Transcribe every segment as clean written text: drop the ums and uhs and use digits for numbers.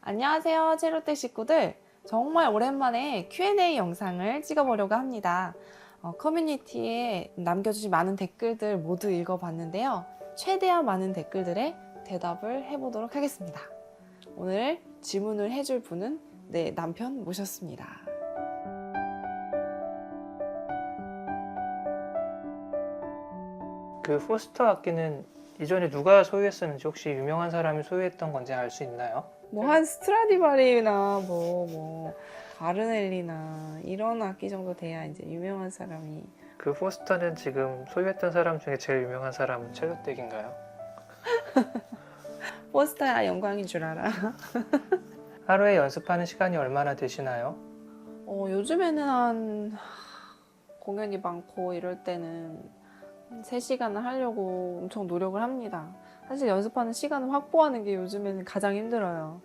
안녕하세요, 체로떼 식구들. 정말 오랜만에 Q&A 영상을 찍어보려고 합니다. 커뮤니티에 남겨주신 많은 댓글들 모두 읽어봤는데요. 최대한 많은 댓글들에 대답을 해보도록 하겠습니다. 오늘 질문을 해줄 분은 내 남편 모셨습니다. 그 포스터 악기는 이전에 누가 소유했었는지 혹시 유명한 사람이 소유했던 건지 알 수 있나요? 뭐 한 스트라디바리나 가르넬리나 이런 악기 정도 돼야 이제 유명한 사람이. 그 포스터는 지금 소유했던 사람 중에 제일 유명한 사람은 첼로댁인가요? 포스터야 영광인 줄 알아. 하루에 연습하는 시간이 얼마나 되시나요? 요즘에는 한 공연이 많고 이럴 때는 한 3시간을 하려고 엄청 노력을 합니다. 사실 연습하는 시간을 확보하는 게 요즘에는 가장 힘들어요.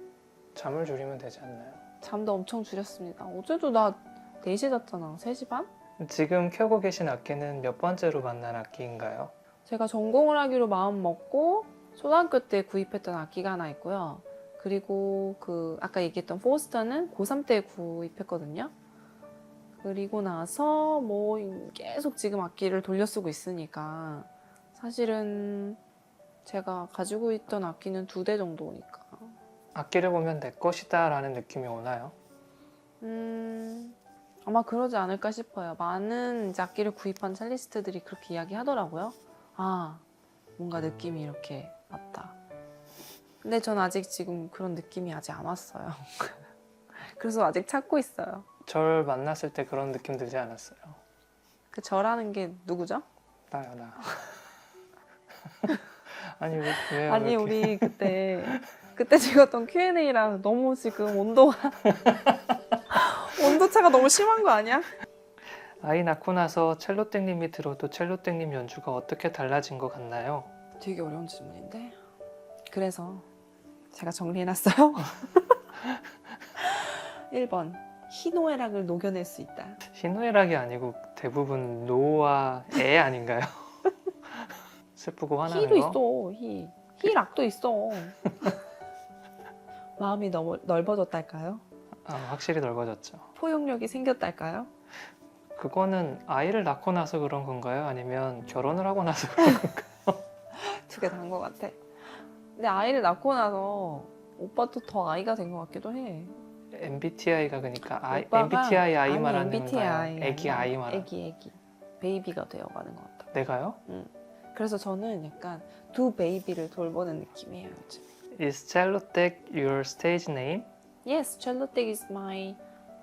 잠을 줄이면 되지 않나요? 잠도 엄청 줄였습니다. 어제도 나 4시에 잤잖아. 3시 반? 지금 켜고 계신 악기는 몇 번째로 만난 악기인가요? 제가 전공을 하기로 마음 먹고 초등학교 때 구입했던 악기가 하나 있고요. 그리고 아까 얘기했던 포스터는 고3 때 구입했거든요. 그리고 나서 계속 지금 악기를 돌려 쓰고 있으니까 사실은 제가 가지고 있던 악기는 2대 정도니까. 악기를 보면 내 것이다 라는 느낌이 오나요? 아마 그러지 않을까 싶어요. 많은 이제 악기를 구입한 첼리스트들이 그렇게 이야기하더라고요. 아, 뭔가 느낌이 이렇게 왔다. 근데 전 아직 지금 그런 느낌이 아직 안 왔어요. 그래서 아직 찾고 있어요. 절 만났을 때 그런 느낌 들지 않았어요? 그 저라는 게 누구죠? 나요, 나. 아니, 왜요? 아니, 이렇게. 우리 그때 찍었던 Q&A랑 너무 지금 온도차가 너무 심한 거 아니야? 아이 낳고 나서 첼로땡님이 들어도 첼로땡님 연주가 어떻게 달라진 것 같나요? 되게 어려운 질문인데. 그래서 제가 정리해놨어요. 1번. 희노애락을 녹여낼 수 있다. 희노애락이 아니고 대부분 노와 애 아닌가요? 슬프고 화나는 희도 거? 있어. 희락도 있어. 마음이 너무 넓어졌달까요? 확실히 넓어졌죠. 포용력이 생겼달까요? 그거는 아이를 낳고 나서 그런 건가요? 아니면 결혼을 하고 나서 그런 건가요? 2개 다인 것 같아. 근데 아이를 낳고 나서 오빠도 더 아이가 된 것 같기도 해. MBTI가 그러니까 오빠가 MBTI 아이 아니, 말하는 MBTI 건가요? 애기 아니라 아이 말하는 애기 베이비가 되어가는 것 같아. 내가요? 그래서 저는 약간 2 베이비를 돌보는 느낌이에요 요즘. Is Cellotech your stage name? Yes, Chelotech is my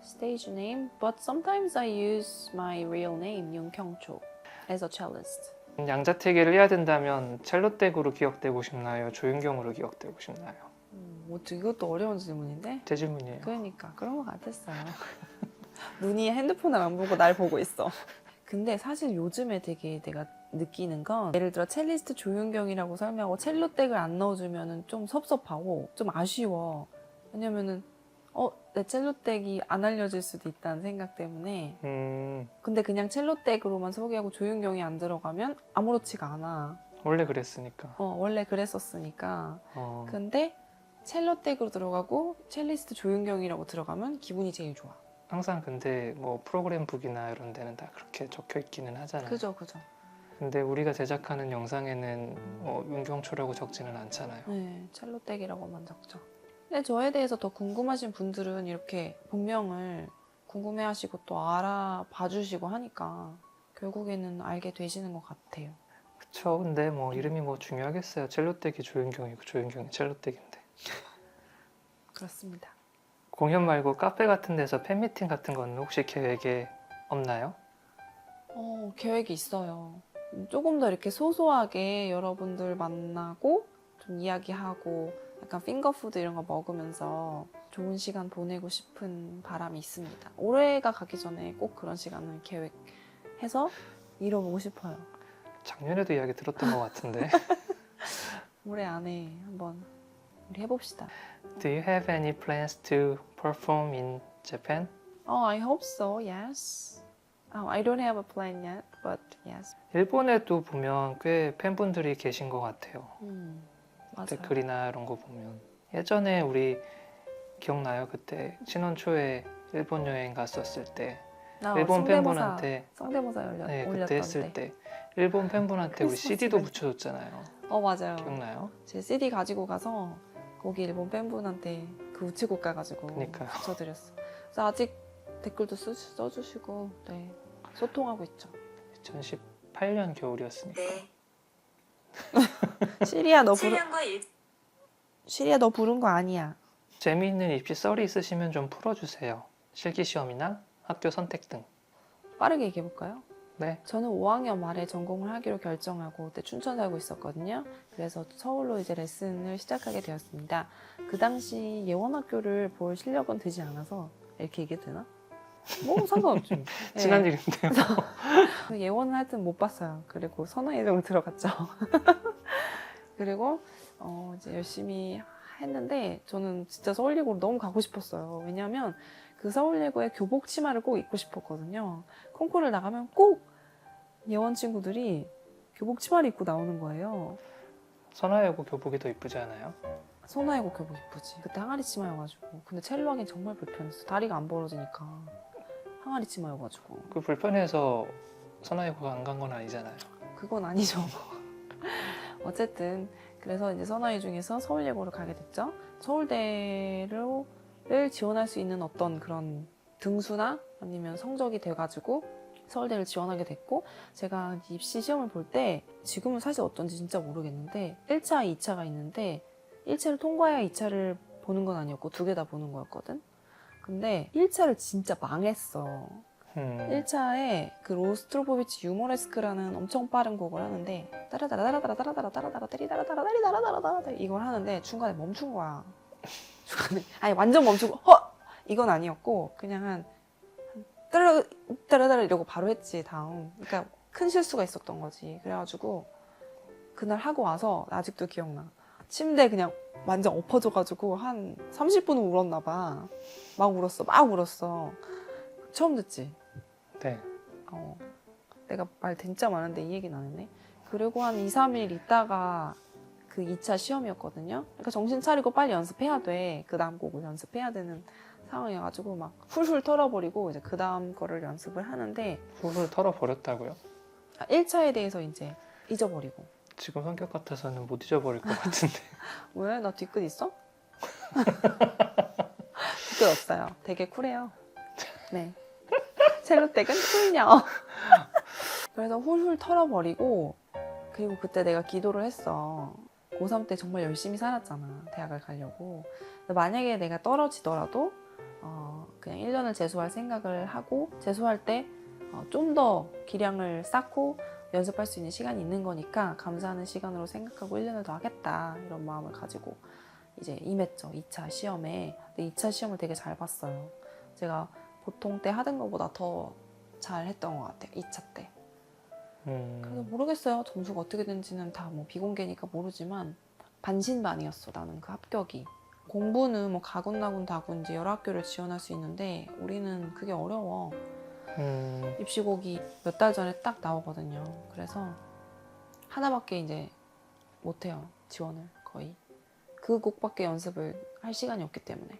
stage name, but sometimes I use my real name, 윤경초, as a cellist. 양자택일을 해야 된다면 첼로텍으로 기억되고 싶나요? 조윤경으로 기억되고 싶나요? 이것도 어려운 질문인데? 제 질문이에요. 그러니까 그런 것 같았어요. 눈이 핸드폰을 안 보고 날 보고 있어. 근데 사실 요즘에 되게 내가 느끼는 건 예를 들어 첼리스트 조윤경이라고 설명하고 첼로텍을 안 넣어주면 좀 섭섭하고 좀 아쉬워. 왜냐면은 내 첼로텍이 안 알려질 수도 있다는 생각 때문에. 근데 그냥 첼로텍으로만 소개하고 조윤경이 안 들어가면 아무렇지가 않아. 원래 그랬으니까. 원래 그랬었으니까. 어, 근데 첼로텍으로 들어가고 첼리스트 조윤경이라고 들어가면 기분이 제일 좋아. 항상 근데 뭐 프로그램 북이나 이런 데는 다 그렇게 적혀 있기는 하잖아요. 그죠. 근데 우리가 제작하는 영상에는 윤경초라고 적지는 않잖아요. 네, 첼로텍이라고만 적죠. 근데 저에 대해서 더 궁금하신 분들은 이렇게 본명을 궁금해하시고 또 알아봐 주시고 하니까 결국에는 알게 되시는 것 같아요. 그쵸. 근데 뭐 이름이 뭐 중요하겠어요. 첼로텍이 조윤경이고 조윤경이 첼로텍인데. 그렇습니다. 공연 말고 카페 같은 데서 팬미팅 같은 건 혹시 계획에 없나요? 계획이 있어요. 조금 더 이렇게 소소하게 여러분들 만나고 좀 이야기하고 약간 핑거푸드 이런 거 먹으면서 좋은 시간 보내고 싶은 바람이 있습니다. 올해가 가기 전에 꼭 그런 시간을 계획해서 이뤄보고 싶어요. 작년에도 이야기 들었던 것 같은데. 올해 안에 한번 우리 해봅시다. Do you have any plans to perform in Japan? I hope so, yes. I don't have a plan yet, but yes. 일본에도 보면 꽤 팬분들이 계신 것 같아요. 맞아요. 댓글이나 이런 거 보면 예전에 우리 기억나요? 그때 신혼 초에 일본 여행 갔었을 때 나 일본 성대모사, 팬분한테 성대모사 네, 올렸던 그때 했을 때 일본 팬분한테 우리 크리스마스 CD도 이벤트. 붙여줬잖아요. 맞아요. 기억나요? 제 CD 가지고 가서 거기 일본 팬분한테 그 우체국 가가지고 그러니까요. 붙여드렸어. 그래서 아직 댓글도 써주시고 네, 소통하고 있죠. 2018년 겨울이었으니까. 네. 시리아 너 부른 7년과 1 시리아 너 부른 거 아니야. 재미있는 입시 썰이 있으시면 좀 풀어주세요. 실기시험이나 학교 선택 등. 빠르게 얘기해 볼까요? 네. 저는 5학년 말에 전공을 하기로 결정하고 그때 춘천 살고 있었거든요. 그래서 서울로 이제 레슨을 시작하게 되었습니다. 그 당시 예원학교를 볼 실력은 되지 않아서 이렇게 얘기해도 되나? 뭐 상관없죠. 네. 지난 일인데요. 예원은 하여튼 못 봤어요. 그리고 선화예종을 들어갔죠. 그리고 이제 열심히 했는데 저는 진짜 서울예고로 너무 가고 싶었어요. 왜냐하면 그 서울예고에 교복 치마를 꼭 입고 싶었거든요. 콩쿠르를 나가면 꼭 예원 친구들이 교복 치마를 입고 나오는 거예요. 선화여고 교복이 더 이쁘지 않아요? 선화예고 교복 이쁘지. 그때 항아리 치마여가지고. 근데 첼로 하긴 정말 불편했어. 다리가 안 벌어지니까. 항아리 치마여가지고. 그 불편해서 선화여고가 안 간 건 아니잖아요. 그건 아니죠. 어쨌든 그래서 이제 선화예 중에서 서울예고를 가게 됐죠. 서울대를 지원할 수 있는 어떤 그런 등수나 아니면 성적이 돼가지고 서울대를 지원하게 됐고, 제가 입시 시험을 볼 때 지금은 사실 어떤지 진짜 모르겠는데 1차, 2차가 있는데 1차를 통과해야 2차를 보는 건 아니었고 두 개 다 보는 거였거든. 근데 1차를 진짜 망했어. 1차에 그 로스트로포비치 유머레스크라는 엄청 빠른 곡을 하는데 따라따라따라따라따라따라따라 따리따라따라따리따라따라따라 이걸 하는데 중간에 멈춘 거야. 중간에 아니 완전 멈추고 이건 아니었고 그냥 한 따라따라 이러고 바로 했지 다음. 그러니까 큰 실수가 있었던 거지. 그래가지고 그날 하고 와서 아직도 기억나. 침대에 그냥 완전 엎어져가지고 한 30분은 울었나 봐. 막 울었어. 처음 듣지? 네. 내가 말 진짜 많은데 이 얘기는 안 했네. 그리고 한 2, 3일 있다가 그 2차 시험이었거든요. 그러니까 정신 차리고 빨리 연습해야 돼. 그 다음 곡을 연습해야 되는 상황이어가지고 막 훌훌 털어버리고 이제 그 다음 거를 연습을 하는데 훌훌 털어버렸다고요? 1차에 대해서 이제 잊어버리고. 지금 성격 같아서는 못 잊어버릴 것 같은데. 왜? 나 뒤끝 있어? 뒤끝 없어요. 되게 쿨해요. 네. 첼로댁은 쿨녀. 그래서 훌훌 털어버리고, 그리고 그때 내가 기도를 했어. 고3 때 정말 열심히 살았잖아. 대학을 가려고. 만약에 내가 떨어지더라도 그냥 1년을 재수할 생각을 하고, 재수할 때 좀 더 기량을 쌓고 연습할 수 있는 시간이 있는 거니까 감사하는 시간으로 생각하고 1년을 더 하겠다, 이런 마음을 가지고 이제 임했죠. 2차 시험에. 근데 2차 시험을 되게 잘 봤어요. 제가 보통 때 하던 것보다 더 잘했던 것 같아요. 2차 때. 그래서 모르겠어요. 점수가 어떻게 된지는 다 뭐 비공개니까 모르지만 반신반의였어. 나는 그 합격이. 공부는 뭐 가군나군 다군 이제 여러 학교를 지원할 수 있는데 우리는 그게 어려워. 입시곡이 몇 달 전에 딱 나오거든요. 그래서 하나밖에 이제 못해요. 지원을 거의. 그 곡밖에 연습을 할 시간이 없기 때문에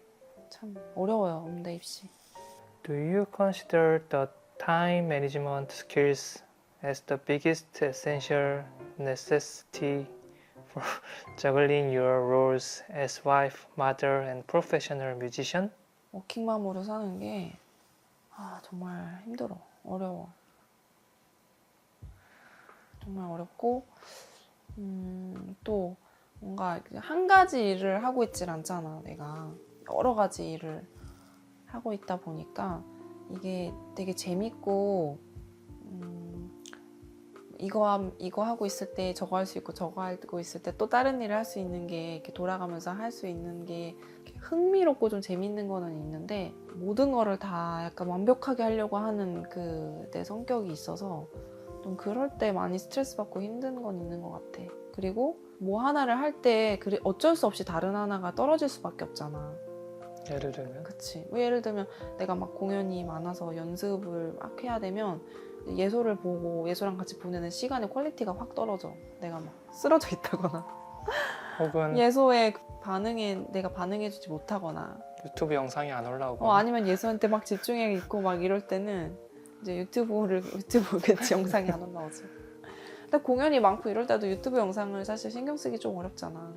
참 어려워요. 음대 입시. Do you consider the time management skills as the biggest essential necessity for juggling your roles as wife, mother, and professional musician? 워킹맘으로 사는 게 정말 힘들어. 어려워. 정말 어렵고 또 뭔가 한 가지 일을 하고 있질 않잖아. 내가 여러 가지 일을 하고 있다 보니까 이게 되게 재밌고 이거 하고 있을 때 저거 할 수 있고 저거 하고 있을 때 또 다른 일을 할 수 있는 게 이렇게 돌아가면서 할 수 있는 게 흥미롭고 좀 재밌는 거는 있는데 모든 거를 다 약간 완벽하게 하려고 하는 그 내 성격이 있어서 좀 그럴 때 많이 스트레스 받고 힘든 건 있는 것 같아. 그리고 뭐 하나를 할 때 어쩔 수 없이 다른 하나가 떨어질 수밖에 없잖아. 예를 들면? 그치. 뭐 예를 들면 내가 막 공연이 많아서 연습을 막 해야 되면 예솔을 보고 예솔랑 같이 보내는 시간의 퀄리티가 확 떨어져. 내가 막 쓰러져 있다거나 혹은 예소의 반응에 내가 반응해주지 못하거나 유튜브 영상이 안 올라오고. 아니면 예수한테 막 집중해 있고 막 이럴 때는 이제 유튜브 그치 영상이 안 올라오지. 근데 공연이 많고 이럴 때도 유튜브 영상을 사실 신경 쓰기 좀 어렵잖아.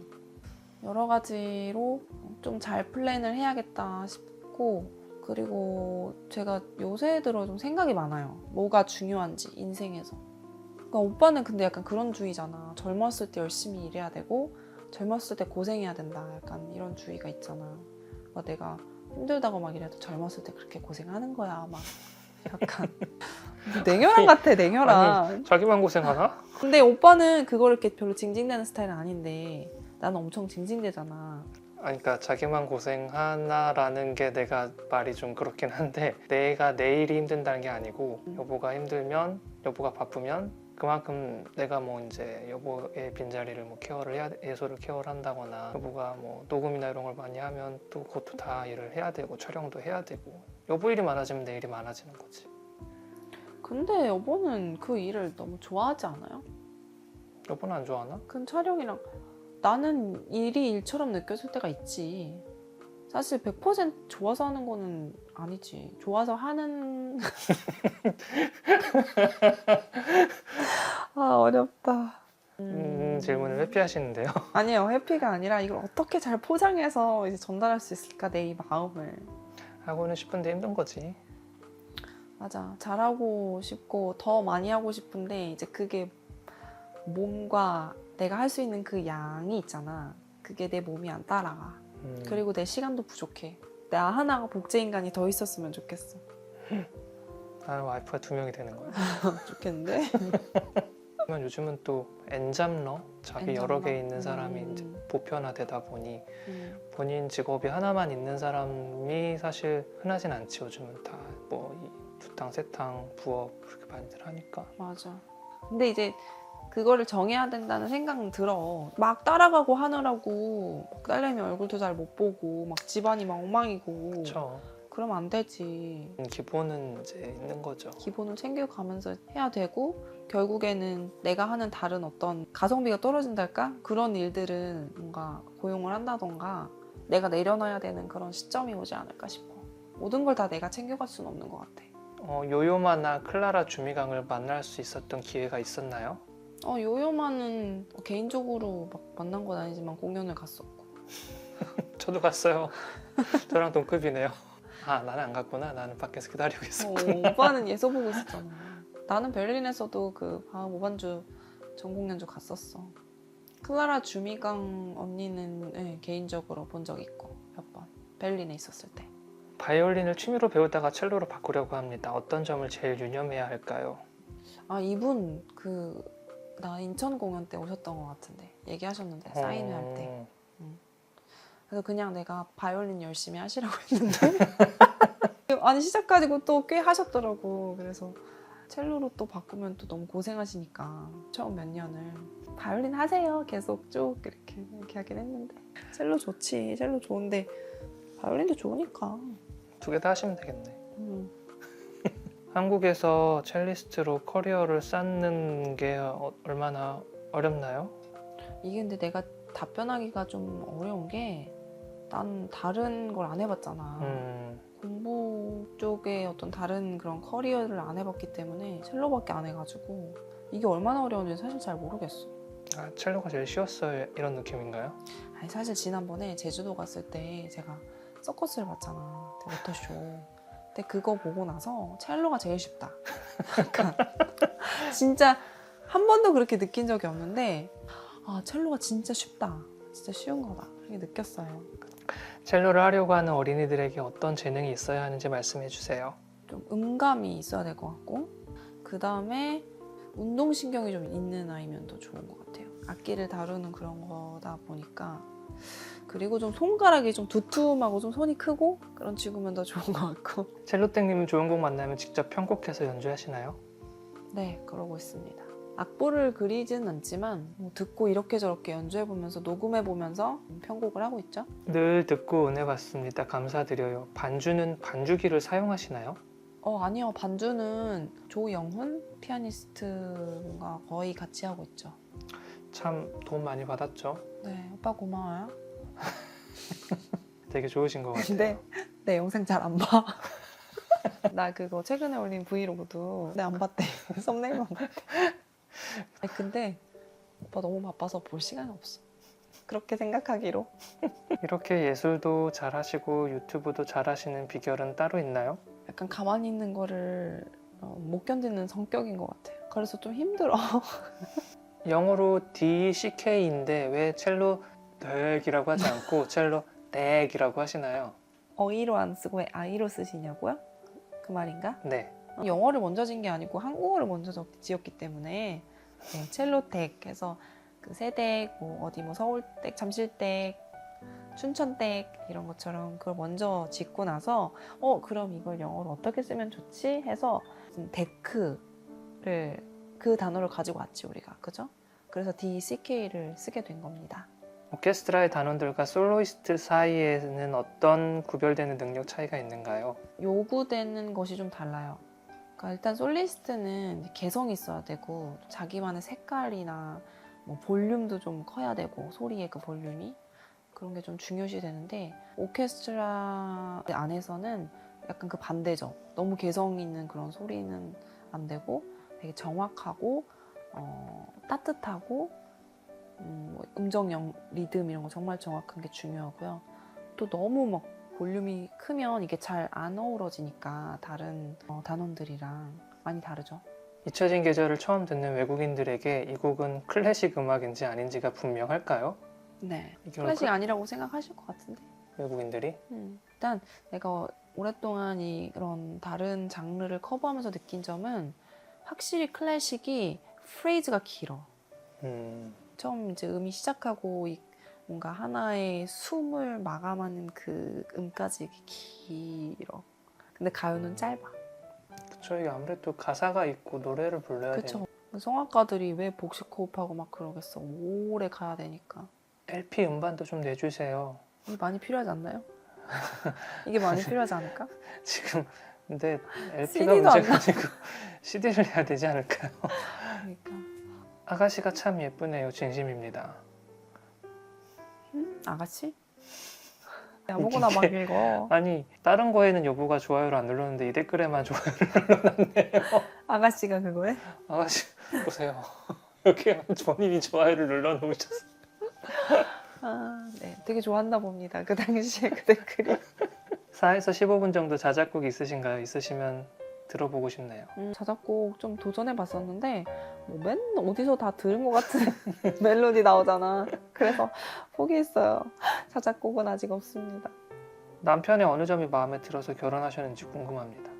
여러 가지로 좀 잘 플랜을 해야겠다 싶고, 그리고 제가 요새 들어 좀 생각이 많아요. 뭐가 중요한지 인생에서. 그러니까 오빠는 근데 약간 그런 주의잖아. 젊었을 때 열심히 일해야 되고 젊었을 때 고생해야 된다. 약간 이런 주의가 있잖아. 그러니까 내가 힘들다고 막 이래도 젊었을 때 그렇게 고생하는 거야. 막 약간 냉혈한 같아, 냉혈한. 아니, 자기만 고생하나? 근데 오빠는 그걸 이렇게 별로 징징대는 스타일은 아닌데 나는 엄청 징징대잖아. 아니, 그러니까 자기만 고생하나라는 게 내가 말이 좀 그렇긴 한데 내가 내일이 힘든다는 게 아니고 여보가 힘들면 여보가 바쁘면 그만큼 내가 뭐 이제 여보의 빈자리를 뭐 케어를 해야 예솔을 케어를 한다거나 여보가 뭐 녹음이나 이런 걸 많이 하면 또 그것도 다 일을 해야 되고 촬영도 해야 되고 여보 일이 많아지면 내 일이 많아지는 거지. 근데 여보는 그 일을 너무 좋아하지 않아요? 여보는 안 좋아하나? 그 촬영이랑 나는 일이 일처럼 느껴질 때가 있지. 사실 100% 좋아서 하는 거는 아니지. 좋아서 하는 아 어렵다. 질문을 회피하시는데요. 아니요, 회피가 아니라 이걸 어떻게 잘 포장해서 이제 전달할 수 있을까, 내 이 마음을. 하고는 싶은데 힘든 거지. 맞아, 잘하고 싶고 더 많이 하고 싶은데 이제 그게 몸과 내가 할 수 있는 그 양이 있잖아. 그게 내 몸이 안 따라가. 그리고 내 시간도 부족해. 나 하나가 복제 인간이 더 있었으면 좋겠어. 나는 와이프가 2명이 되는 거야. 좋겠는데? 하지만 요즘은 또 엔잡러 잡이 여러 개 있는 사람이 이제 음. 보편화되다 보니 본인 직업이 하나만 있는 사람이 사실 흔하진 않지. 요즘은 다 뭐 두탕 세탕 부업 그렇게 많이들 하니까. 맞아. 근데 이제 그거를 정해야 된다는 생각은 들어. 막 따라가고 하느라고 딸내미 얼굴도 잘 못 보고 막 집안이 막 엉망이고 그렇죠. 그러면 안 되지. 기본은 이제 있는 거죠. 기본을 챙겨가면서 해야 되고 결국에는 내가 하는 다른 어떤 가성비가 떨어진달까? 그런 일들은 뭔가 고용을 한다던가 내가 내려놔야 되는 그런 시점이 오지 않을까 싶어. 모든 걸 다 내가 챙겨갈 수는 없는 것 같아. 요요마나 클라라 주미강을 만날 수 있었던 기회가 있었나요? 요요마는 개인적으로 막 만난 건 아니지만 공연을 갔었고. 저도 갔어요. 저랑 동급이네요. 아, 나는 안 갔구나. 나는 밖에서 기다리고 있었구나. 오빠는 예서 보고 있었잖아. 나는 베를린에서도 그 다음 오반주 전공연주 갔었어. 클라라 주미강 언니는 개인적으로 본 적 있고 몇 번. 베를린에 있었을 때. 바이올린을 취미로 배우다가 첼로로 바꾸려고 합니다. 어떤 점을 제일 유념해야 할까요? 이분 나 인천 공연 때 오셨던 것 같은데 얘기하셨는데 사인회 할 때. 그래서 그냥 내가 바이올린 열심히 하시라고 했는데 아니 시작까지고 또 꽤 하셨더라고. 그래서 첼로로 또 바꾸면 또 너무 고생하시니까 처음 몇 년을 바이올린 하세요 계속 쭉 이렇게 하긴 했는데 첼로 좋지. 첼로 좋은데 바이올린도 좋으니까. 2개 다 하시면 되겠네. 한국에서 첼리스트로 커리어를 쌓는 게 얼마나 어렵나요? 이게 근데 내가 답변하기가 좀 어려운 게 난 다른 걸 안 해봤잖아. 공부 쪽에 어떤 다른 그런 커리어를 안 해봤기 때문에 첼로밖에 안 해가지고 이게 얼마나 어려운지 사실 잘 모르겠어. 첼로가 제일 쉬웠어요. 이런 느낌인가요? 아니 사실 지난번에 제주도 갔을 때 제가 서커스를 봤잖아. 워터쇼. 근데 그거 보고 나서 첼로가 제일 쉽다. 약간 진짜 한 번도 그렇게 느낀 적이 없는데 첼로가 진짜 쉽다. 진짜 쉬운 거다. 그렇게 느꼈어요. 첼로를 하려고 하는 어린이들에게 어떤 재능이 있어야 하는지 말씀해 주세요. 좀 음감이 있어야 될 것 같고 그 다음에 운동신경이 좀 있는 아이면 더 좋은 것 같아요. 악기를 다루는 그런 거다 보니까. 그리고 좀 손가락이 좀 두툼하고 좀 손이 크고 그런 친구면 더 좋은 것 같고. 첼로땡님은 좋은 곡 만나면 직접 편곡해서 연주하시나요? 네, 그러고 있습니다. 악보를 그리지는 않지만 뭐 듣고 이렇게 저렇게 연주해보면서 녹음해보면서 편곡을 하고 있죠. 늘 듣고 은혜받습니다. 감사드려요. 반주는 반주기를 사용하시나요? 아니요. 반주는 조영훈 피아니스트가 거의 같이 하고 있죠. 참 도움 많이 받았죠. 네, 오빠 고마워요. 되게 좋으신 것 같아요. 근데 내 영상 잘 안 봐. 나 그거 최근에 올린 브이로그도 내 안 봤대. 썸네일만 봤대. 아니, 근데 오빠 너무 바빠서 볼 시간이 없어. 그렇게 생각하기로. 이렇게 예술도 잘하시고 유튜브도 잘하시는 비결은 따로 있나요? 약간 가만히 있는 거를 못 견디는 성격인 것 같아요. 그래서 좀 힘들어. 영어로 DCK인데 왜 첼로 덱이라고 하지 않고 첼로 덱이라고 하시나요? 어이로 안 쓰고 왜 아이로 쓰시냐고요? 그 말인가? 네. 영어를 먼저 진 게 아니고 한국어를 먼저 지었기 때문에 네, 첼로덱 해서 그 세덱, 뭐 어디 뭐 서울덱, 잠실덱, 춘천덱 이런 것처럼 그걸 먼저 짓고 나서 그럼 이걸 영어로 어떻게 쓰면 좋지? 해서 데크를 그 단어를 가지고 왔지 우리가. 그죠? 그래서 DCK를 쓰게 된 겁니다. 오케스트라의 단원들과 솔로이스트 사이에는 어떤 구별되는 능력 차이가 있는가요? 요구되는 것이 좀 달라요. 그러니까 일단 솔리스트는 이제 개성이 있어야 되고 자기만의 색깔이나 뭐 볼륨도 좀 커야 되고 소리의 그 볼륨이 그런 게 좀 중요시 되는데 오케스트라 안에서는 약간 그 반대죠. 너무 개성 있는 그런 소리는 안 되고 되게 정확하고 따뜻하고 음정형 리듬 이런 거 정말 정확한 게 중요하고요. 또 너무 막 볼륨이 크면 이게 잘 안 어우러지니까 다른 단원들이랑 많이 다르죠. 잊혀진 계절을 처음 듣는 외국인들에게 이 곡은 클래식 음악인지 아닌지가 분명할까요? 네. 이게 클래식 아니라고 생각하실 것 같은데. 외국인들이? 일단 내가 오랫동안 이런 다른 장르를 커버하면서 느낀 점은 확실히 클래식이 프레이즈가 길어. 처음 이제 음이 시작하고 뭔가 하나의 숨을 마감하는 그 음까지 길어. 근데 가요는 짧아. 그쵸, 이게 아무래도 가사가 있고 노래를 불러야 그쵸. 되니까. 성악가들이 왜 복식 호흡하고 막 그러겠어. 오래 가야 되니까. LP 음반도 좀 내주세요. 이게 많이 필요하지 않나요? 이게 많이 필요하지 않을까? 지금 근데 LP가 CD 도 안 문제가 나. 아니고 CD를 해야 되지 않을까요? 그러니까. 아가씨가 참 예쁘네요. 진심입니다. 아가씨? 아무거나 막 읽어. 아니 다른 거에는 여보가 좋아요를 안 눌렀는데 이 댓글에만 좋아요를 눌렀네요. 아가씨가 그거에? 아가씨 보세요. 여기에만 본인이 좋아요를 눌러놓으셨어요. 아, 네. 되게 좋아한다 봅니다. 그 당시에 그 댓글이. 4에서 15분 정도 자작곡 있으신가요? 있으시면 들어보고 싶네요. 자작곡 좀 도전해 봤었는데 뭐 맨날 어디서 다 들은 것 같은 멜로디 나오잖아. 그래서 포기했어요. 자작곡은 아직 없습니다. 남편의 어느 점이 마음에 들어서 결혼하셨는지 궁금합니다.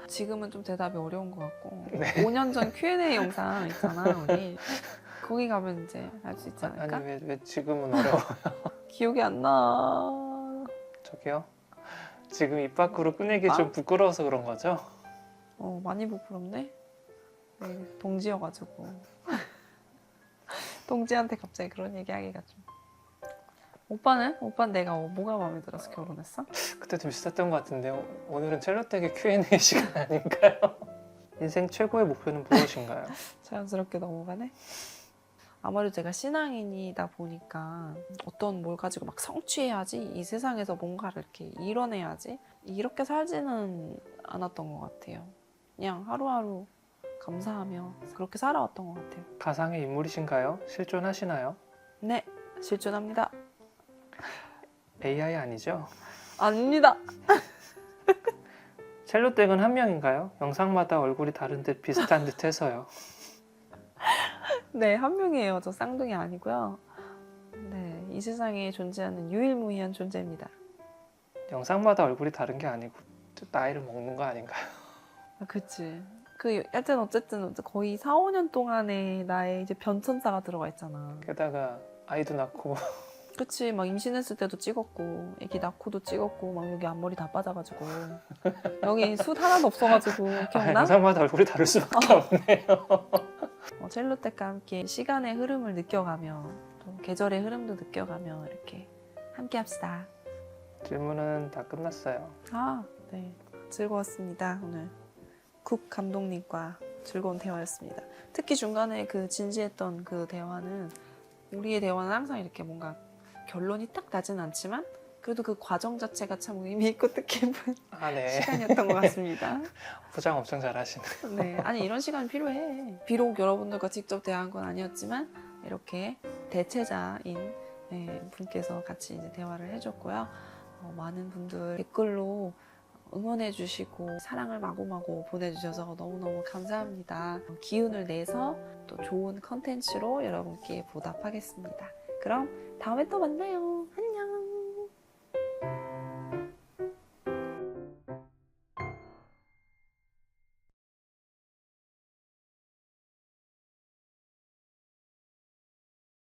지금은 좀 대답이 어려운 것 같고 네. 5년 전 Q&A 영상 있잖아 우리. 거기 가면 이제 알 수 있지 않을까? 아니 왜 지금은 어려워? 기억이 안 나. 저기요? 지금 입 밖으로 꺼내기 좀 부끄러워서 그런 거죠? 많이 부끄럽네. 네, 동지여가지고 동지한테 갑자기 그런 얘기하기가 좀. 오빠는? 오빠는 내가 뭐가 마음에 들어서 결혼했어? 그때도 비슷했던 것 같은데요. 오늘은 첼로텍의 Q&A 시간 아닌가요? 인생 최고의 목표는 무엇인가요? 자연스럽게 넘어가네. 아무래도 제가 신앙인이다 보니까 어떤 뭘 가지고 막 성취해야지 이 세상에서 뭔가를 이렇게 이뤄내야지 이렇게 살지는 않았던 것 같아요. 그냥 하루하루 감사하며 그렇게 살아왔던 것 같아요. 가상의 인물이신가요? 실존하시나요? 네, 실존합니다. AI 아니죠? 아닙니다. 첼로텍은 한 명인가요? 영상마다 얼굴이 다른 듯 비슷한 듯 해서요. 네, 한 명이에요. 저 쌍둥이 아니고요. 네, 이 세상에 존재하는 유일무이한 존재입니다. 영상마다 얼굴이 다른 게 아니고 나이를 먹는 거 아닌가요? 아, 그치. 하여튼 어쨌든 거의 4, 5년 동안의 나의 이제 변천사가 들어가 있잖아. 게다가 아이도 낳고 그치, 막 임신했을 때도 찍었고, 애기 낳고도 찍었고, 막 여기 앞머리 다 빠져가지고, 여기 숱 하나도 없어가지고, 기억나? 영상마다 얼굴이 다를 수밖에 없네요. 첼로텍과 함께 시간의 흐름을 느껴가며, 또 계절의 흐름도 느껴가며, 이렇게 함께 합시다. 질문은 다 끝났어요. 아, 네. 즐거웠습니다, 오늘. 국 감독님과 즐거운 대화였습니다. 특히 중간에 그 진지했던 그 대화는, 우리의 대화는 항상 이렇게 뭔가 결론이 딱 나진 않지만 그래도 그 과정 자체가 참 의미 있고 뜻깊은 아, 네. 시간이었던 것 같습니다. 포장 엄청 잘하시네. 네, 아니 이런 시간이 필요해. 비록 여러분들과 직접 대화한 건 아니었지만 이렇게 대체자인 분께서 같이 이제 대화를 해줬고요. 많은 분들 댓글로 응원해주시고 사랑을 마구마구 보내주셔서 너무너무 감사합니다. 기운을 내서 또 좋은 컨텐츠로 여러분께 보답하겠습니다. 그럼 다음에 또 만나요.